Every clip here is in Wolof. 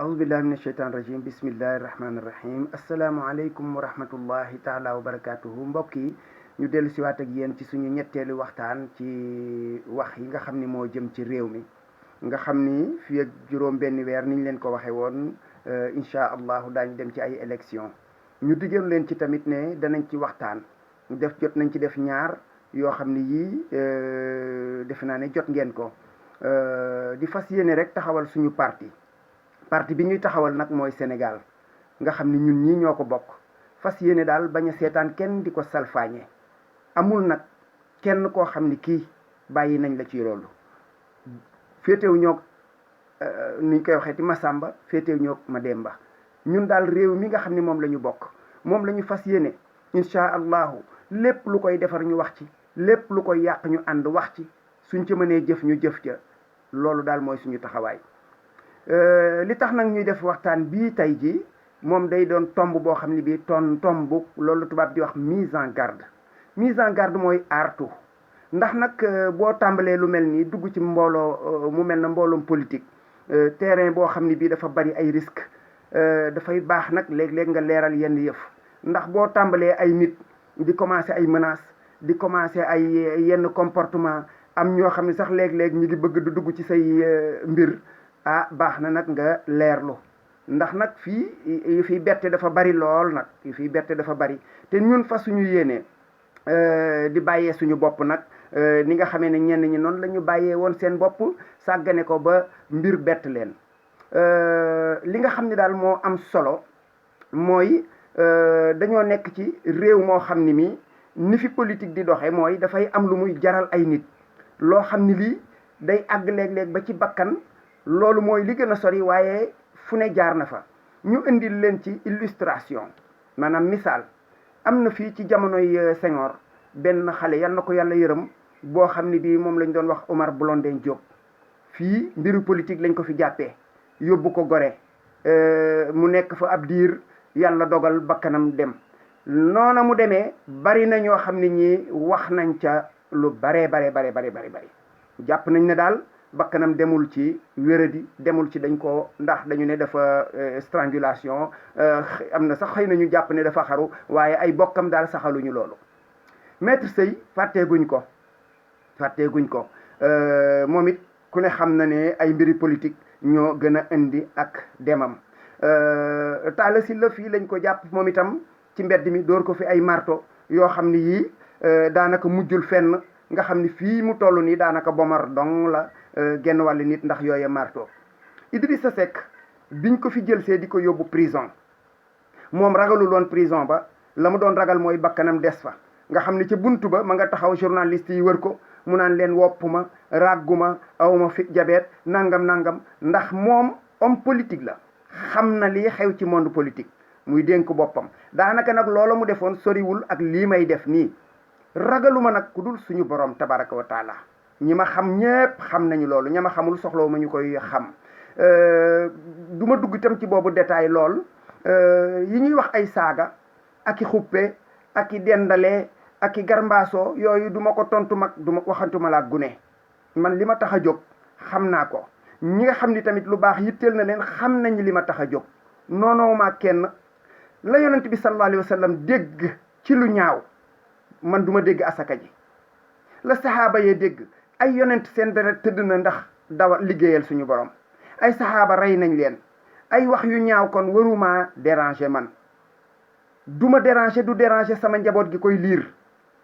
aousubillahi min asheytan rajim bismillahi rahmani rahim asalaamaaleykum wa rahmatullahi taala wa barakatuhu mbokk yi ñu dellu siwaat ak yéen ci suñu ñetteelu waxtaan ci wax yi nga xam ni moo jëm ci réew mi nga xam ni fii ak juróom benn weer niñ leen ko waxe woon incha allahu daañu dem ci ay élection ñu diggoon leen ci tamit ne danañ ci waxtaan jot nañ ci def ñaar yoo xam ni yii defe naa ne jot ngeen ko di fas yéene rek taxawal suñu parti bi ñuy taxawal nag mooy Sénégal nga xam ni ñun ñii ñoo ko bokk fas yéene daal bañ a seetaan kenn di ko salfaañe amul nag kenn koo xam ni kii bàyyi nañ la ci loolu féetewu ñoog niñ koy waxee ci Masamba féetewu ñoog Mademba ñun daal réew mi nga xam ni moom la ñu bokk moom la ñu fas yéene incha allahu lépp lu koy defar ñu wax ci lépp lu koy yàq ñu ànd wax ci suñ ci mënee jëf ñu jëf ca loolu daal mooy suñu taxawaay li tax nag ñuy def waxtaan bii tey ji moom day doon tomb boo xam ne bii tomb loolu tubaab di wax mise en garde mooy artu ndax nag boo tàmbalee lu mel nii dugg ci mbooloo mu mel na mbooloom politique terrain boo xam ne bii dafa bari ay risque dafay baax nag léeg-léeg nga leeral yenn yëf ndax boo tàmbalee ay nit di commencer ay menaces di commencer ay yenn comportement am ñoo xam ne sax léeg-léeg ñu ngi bëgg du dugg ci say mbir baax na nag nga leerlu ndax nag fii yu fiy bette dafa bari lool nag yu fiy bette dafa bari te ñun fa suñu yéenee di bàyyee suñu bopp nag ni nga xamee ne ñenn ñi noonu la ñu bàyyee woon seen bopp sàggane ko ba mbir bett leen li nga xam ne daal moo am solo mooy dañoo nekk ci réew moo xam ni mi ni fi politique di doxe mooy dafay am lu muy jaral ay nit loo xam ni lii day àgg léeg-léeg ba ci bakkan loolu mooy li gën a sori waaye fu ne jaar na fa ñu indil leen ci illustration maanaam misaal am na fii ci jamonoy Senghor benn xale yal na ko yàlla yërëm boo xam ne bii moom lañ doon wax Omar Blondin Diop fii mbiru politique lañ ko fi jàppee yóbbu ko Gorée mu nekk fa ab diir yàlla dogal bakkanam dem noona mu demee bari na ñoo xam ne ñi wax nañ ca lu bare jàpp nañ ne daal bakkanam demul ci wéradi demul ci dañ ko ndax dañu ne dafa strangulation am na sax xëy na ñu jàpp ne dafa xaru waaye ay bokkam daal saxaluñu loolu maître Sèye fàtteeguñ ko moom it ku ne xam na ne ay mbiri politique ñoo gën a indi ak demam Talla Sylla fii lañ ko jàpp moom itam ci mbedd mi door ko fi ay marto yoo xam ni yii daanaka mujjul fenn nga xam ni fii mu toll nii daanaka bomar dong la genn wàllu nit ndax yooye marto Idrissa Seck biñ ko fi jël see di ko yóbbu prison moom ragalul woon prison ba la mu doon ragal mooy bakkanam des fa nga xam ni ca buntu ba ma nga taxaw journaliste yi wër ko mu naan leen woppuma ràgguma awma fi jabeet nangam ndax moom homme politique la xam na lii xew ci monde politique muy dénk boppam daanaka nag loola mu defoon soriwul ak lii may def nii ragaluma nag ku dul suñu borom tabaraka wa taala ñi ma xam ñépp xam nañu loolu ña ma xamul soxlawu ma ñu koy xam du ma dugg itam ci boobu détail lool yi ñuy wax ay saaga ak i xuppe ak i dendale ak i garmbaasoo yooyu du ma ko tontu mag du ma waxantuma laa gune man li ma tax a jóg xam naa ko ñi nga xam ni tamit lu baax yitteel na leen xam nañ li ma tax a jóg noonoo ma kenn la yonent bi sallallahu alayhi wa sallam dégg ci lu ñaaw man duma dégg asaka ji la saxaaba yee dégg ay yonent seen deret tëdd na ndax dawa liggéeyal suñu borom ay saxaaba rey nañ leen ay wax yu ñaaw kon waruma déranger man duma déranger du déranger sama njaboot gi koy liir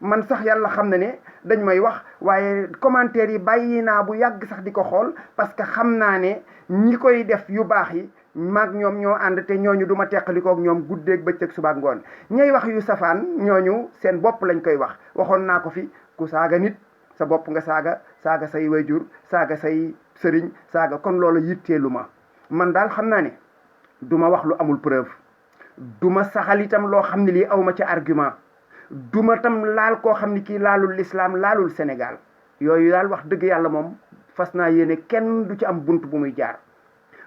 man sax yàlla xam na ne dañ may wax waaye commentaire yi bàyyi naa bu yàgg sax di ko xool parce que xam naa ne ñi koy def yu baax yi maag ñoom ñoo ànd te ñooñu du ma teqalikook ñoom guddeeg bëccëg subaak ngoon ñay wax yu safaan ñooñu seen bopp lañ koy wax waxoon naa ko fi ku saaga nit sa bopp nga saaga say wayjur saaga say sëriñ saaga kon loolu yitteelu ma man daal xam naa ne du ma wax lu amul preuve du ma saxal itam loo xam ne lii awma ci argument du ma tam laal koo xam ne kii laalul l'islam laalul Sénégal yooyu daal wax dëgg yàlla moom fas naa yéene kenn du ci am bunt bu muy jaar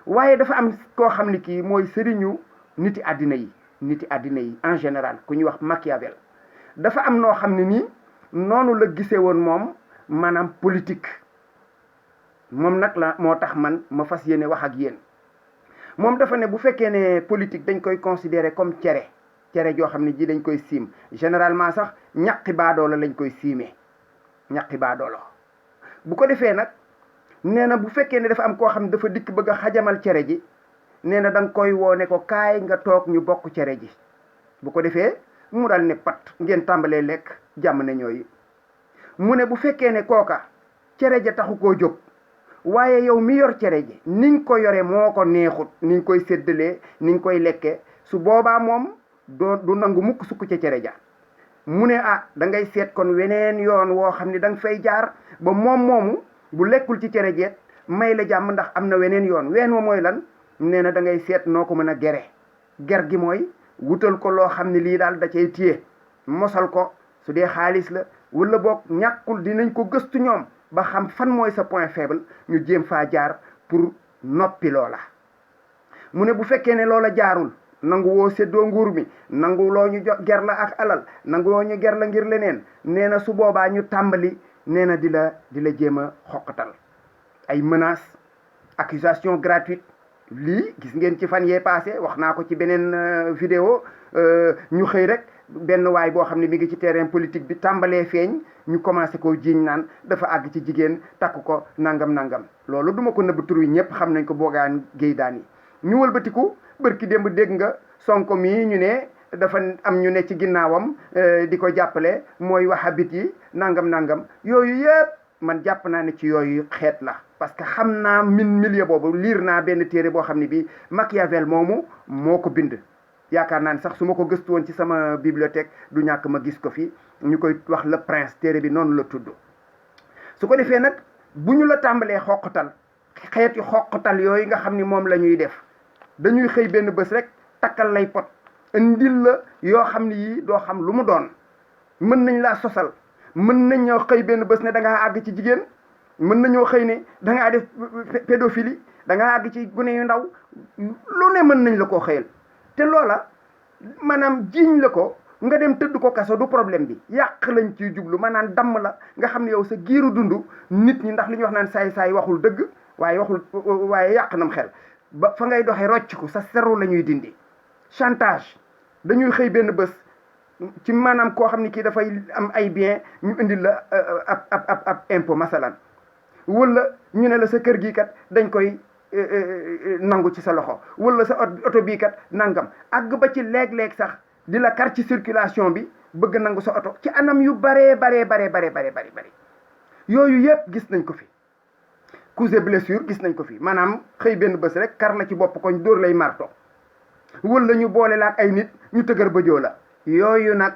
waaye dafa am koo xam ne kii mooy sëriñu niti àddina yi en général ku ñuy wax Machiavel dafa am noo xam ne nii noonu la gisee woon moom maanaam politique moom nag la moo tax man ma fas yéene wax ak yéen moom dafa ne bu fekkee ne politique dañ koy considérer comme cere joo xam ne ji dañ koy siim généralement sax ñaqi baadoola lañ koy siimee ñaqi baadoola bu ko defee nag nee na bu fekkee ne dafa am koo xam ne dafa dikk bëgg a xajamal cere ji nee na da nga koy woone ko kaay nga toog ñu bokk cere ji bu ko defee mu dal ne pat ngeen tàmbalee lekk jàmm ne ñooyu mu ne bu fekkee ne kooka cere ja taxu koo jóg waaye yow mi yor cere ji ni nga ko yore moo ko neexut ni nga koy séddalee ni nga koy lekkee su boobaa moom du nangu mukk sukk ca cere ja mu ne da ngay seet kon weneen yoon woo xam ne da nga fay jaar ba moom moomu bu lekkul ci cere jeet may la jàmm ndax am na weneen yoon ween wa mooy lan nee na da ngay seet noo ko mën a ger gi mooy wutal ko loo xam ne lii daal da cay téye mosal ko su dee xaalis la wala boog ñàkkul dinañ ko gëstu ñoom ba xam fan mooy sa point faible ñu jéem faa jaar pour noppi loola mu ne bu fekkee ne loola jaarul nangu woo séddoo nguur mi nangu loo ñu ger la ak alal nangu woo ñu ger la ngir leneen nee na su boobaa ñu tàmbali nee na di la jéem a xoqatal ay menaces accusation gratuite lii gis ngeen ci fan yee passé wax naa ko ci beneen vidéo ñu xëy rek benn waay boo xam ne mi ngi ci terrain politique bi tàmbalee feeñ ñu commencé koo jiiñ naan dafa àgg ci jigéen takk ko nangam loolu duma ko nëbb tur wi ñëpp xam nañ ko Bougane Gueye Dany ñu wëlbatiku bërki démb dégg nga Sonko mii ñu ne dafa am ñu ne ci ginnaawam di ko jàppale mooy wahabit yi nangam yooyu yëpp man jàpp naa ne ci yooyu xeet la parce que xam naa milieu boobu liir naa benn téere boo xam ne bii Machiavel moomu moo ko bind yaakaar naa ne sax su ma ko gëstu woon ci sama bibliothèque du ñàkk ma gis ko fi ñu koy wax Le Prince téere bi noonu la tudd su ko defee nag bu ñu la tàmbalee xoqatal xeeti xoqatal yooyu nga xam ni moom la ñuy def dañuy xëy benn bés rek takkal lay pot indil la yoo xam ni yii doo xam lu mu doon mën nañ laa sosal mën nañ ñoo xëy benn bés ne da ngaa àgg ci jigéen mën nañoo xëy ne da ngaa def pédophilie da ngaa àgg ci gune yu ndaw lu ne mën nañ la koo xëyal te loola maanaam jiiñ la ko nga dem tëdd ko kaso du problème bi yàq lañ ciy jublu maanaam damm la nga xam ne yow sa giiru dund nit ñi ndax li ñuy wax naan saay waxul dëgg waaye yàq nam xel ba fa ngay doxee rocc ko sa seru la ñuy dindi chantage dañuy xëy benn bés ci maanaam koo xam ne kii dafay am ay bien ñu indil la ab impôt masalan wala ñu ne la sa kër gi kat dañ koy nangu ci sa loxo wala sa oto bii kat nangam àgg ba ci léeg-léeg sax di la kar ci circulation bi bëgg nangu sa oto ci anam yu baree bari yooyu yëpp gis nañ ko fi coups et blessures gis nañ ko fi maanaam xëy benn bés rek kar la ci bopp koñ dóor lay marto wala ñu boole la ak ay nit ñu tëgër ba joo la yooyu nag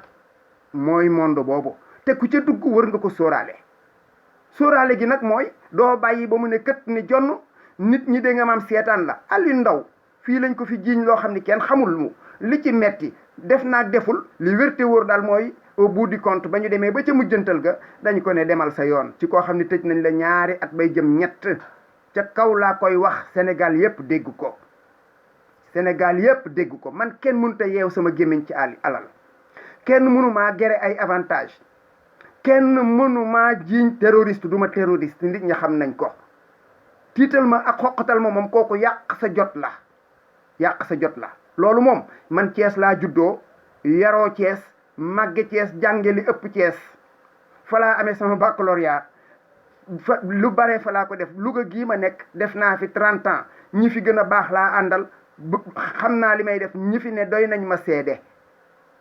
mooy monde boobu te ku ca dugg wër nga ko sóoraale gi nag mooy doo bàyyi ba mu ne kët ni jonn nit ñi de nga maam seetaan la Aliou Ndao fii lañ ko fi jiiñ loo xam ni kenn xamul mu li ci metti def naag deful li wérte wóor daal mooy au bout du compte ba ñu demee ba ca mujjantal ga dañ ko ne demal sa yoon ci koo xam ne tëj nañ la 2 at bay jëm 3 ca kaw laa koy wax Sénégal yépp dégg ko man kenn mënut a yeew sama gémmiñ ci alal kenn mënumaa gere ay avantage kenn mënumaa jiiñ terroriste du ma terroriste nit ñi xam nañ ko tiital ma ak xoqatal ma moom kooku yàq sa jot la loolu moom man Thiès laa juddoo yaroo Thiès màgge Thiès jànge li ëpp Thiès fa laa amee sama baccalauréat fa lu bare fa laa ko def Louga gii ma nekk def naa fi 30 ans ñi fi gën a baax laa àndal xam naa li may def ñi fi ne doy nañ ma seede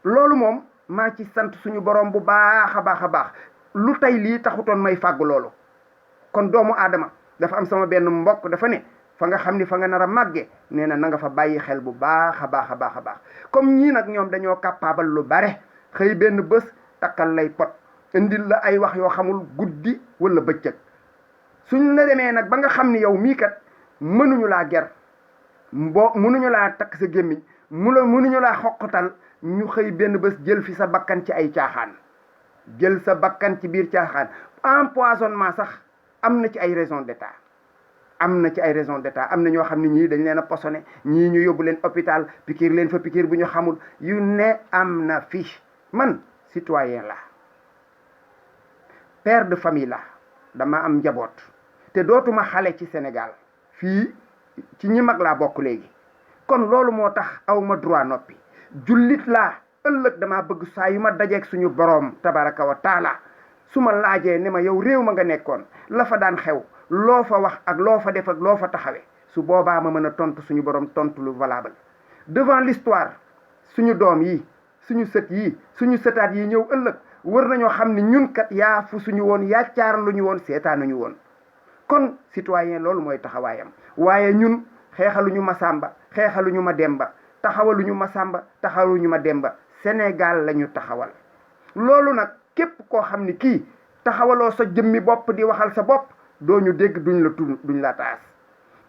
loolu moom maa ci sant suñu borom bu baax a baax lu tey lii taxutoon may fàggu loolu kon doomu aadama dafa am sama benn mbokk dafa ne fa nga xam ni fa nga nar a màgge nee na nga fa bàyyi xel bu baax a baax comme ñii nag ñoom dañoo capable lu bare xëy benn bés takkal lay pot indil la ay wax yoo xamul guddi wala bëccëg suñ la demee nag ba nga xam ni yow mii kat mënuñu laa ger mënuñu laa takk sa gémmiñ mënuñu laa xoqatal ñu xëy benn bés jël fi sa bakkan ci ay caaxaan jël sa bakkan ci biir caaxaan empoisonnement sax am na ci ay raison d'état am na ñoo xam ne ñii dañ leen a posone ñii ñu yóbbu leen hôpital pikiir leen fa pikiir bu ñu xamul yu ne am na fi man citoyen la père de famille la dama am njaboot te dootuma xale ci Sénégal fii ci ñi mag laa bokk léegi kon loolu moo tax aw ma droit noppi. jullit laa ëllëg damaa bëgg saa yu ma dajeeg suñu boroom tabaraka wa taala su ma laajee ne ma yow réew ma nga nekkoon la fa daan xew loo fa wax ak loo fa def ak loo fa taxawee su boobaa ma mën a tontu suñu boroom tontu lu valable devant l'histoire suñu doom yi suñu sët yi suñu sëtaat yi ñëw ëllëg war nañoo xam ne ñun kat yaa fu suñu woon yaacaar lu ñu woon seetaanuñu woon kon citoyen loolu mooy taxawaayam waaye ñun xeexaluñu ma Samba xeexaluñu ma Demba taxawaluñu ma Samba taxawaluñu ma Demba Sénégal lañu taxawal loolu nag képp koo xam ni kii taxawaloo sa jëmmi bopp di waxal sa bopp doo ñu dégg duñ la tudd duñ la taas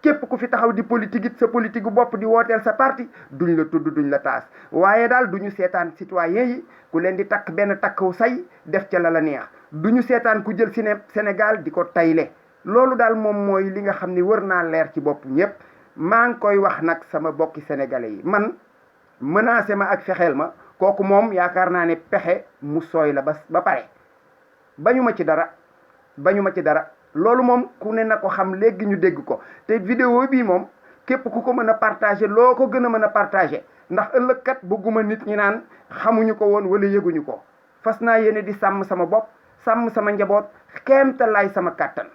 képp ku fi taxaw di politique it sa politique bopp di wooteel sa parti duñ la tudd duñ la taas waaye daal duñu seetaan citoyen yi ku leen di takk benn takku say def ca la la neex duñu seetaan ku jël Sénégal di ko tayle loolu daal moom mooy li nga xam ni wër naa leer ci bopp ñépp maa ngi koy wax nag sama bokki sénégalais yi man menacé ma ak fexeel ma kooku moom yaakaar naa ne pexe mu sooy la ba pare bañu ma ci dara loolu moom ku ne na ko xam léegi ñu dégg ko te vidéo bii moom képp ku ko mën a partager loo ko gën a mën a partager ndax ëllëg kat bëgguma nit ñi naan xamuñu ko woon wala yëguñu ko fas naa yéene di sàmm sama bopp sàmm sama njaboot kéemtalaay sama kàttan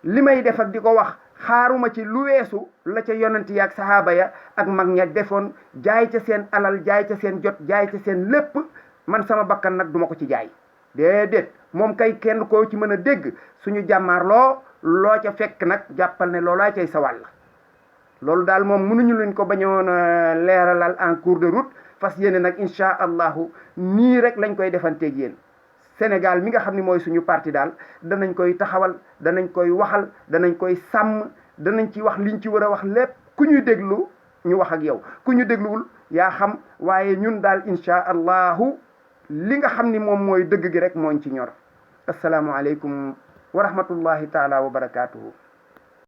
li may def ak di ko wax xaaruma ci lu weesu la ca yonent ya ak sahaaba ya ak mag ña defoon jaay ca seen alal jaay ca seen jot jaay ca seen lépp man sama bakkan nag duma ko ci jaay déedéet moom kay kenn koo ci mën a dégg suñu jàmmaarloo loo ca fekk nag jàppal ne loolaa cay sa wàll loolu daal moom mënuñu leen ko bañoon leeralal en cours de route fas yéene nag incha allahu nii rek lañ koy defanteeg yéen Sénégal mi nga xam ne mooy suñu parti daal danañ koy taxawal danañ koy waxal danañ koy sàmm danañ ci wax liñ ci war a wax lépp ku ñuy déglu ñu wax ak yow ku ñu dégluwul yaa xam waaye ñun daal incha allahu li nga xam ni moom mooy dëgg gi rek mooñ ci ñor asalaamualeykum wa rahmatullahi taala wa barakaatuhu